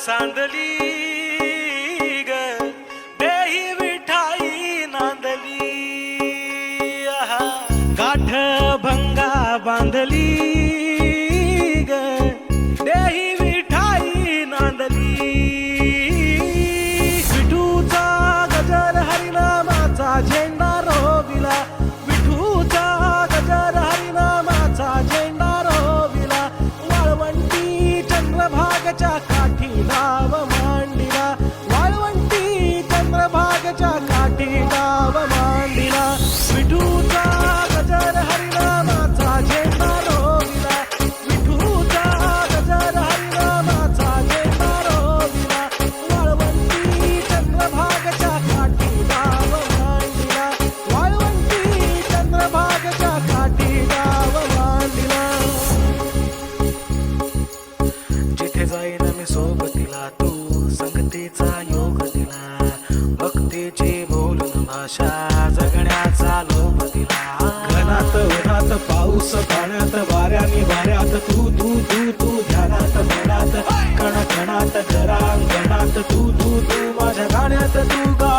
सांदली ग देही विठाई नांदली गाठ भंगा बांधली ग देही विठाई नांदली विठूचा गजर हरिनामाचा झेंडा रोविला विठूचा गजर हरिनामाचा झेंडा रोविला वाळवंटी चंद्रभागच्या काठी नाव मांडिला वाळवंटी चंद्रभागच्या काठी नाव मांडिला विठूचा गजर हरिनामाचा झेंडा रोविला विठूचा गजर हरिनामाचा झेंडा रोविला वाळवंटी चंद्रभागच्या काठी नाव मांडिला वाळवंटी चंद्रभागच्या काठी नाव मांडिला जिथे जाईन मी सोबतीला तू संगतीचा योग दिला भक्तीची बोलून भाषा जगण्याचा लोभ दिला घनात उन्हात पाऊस पाण्यात वाऱ्याने वाऱ्यात तू तू तू तू ध्यानात मनात कण कणात घरांगणात तू तू तू माझ्या गाण्यात तू गा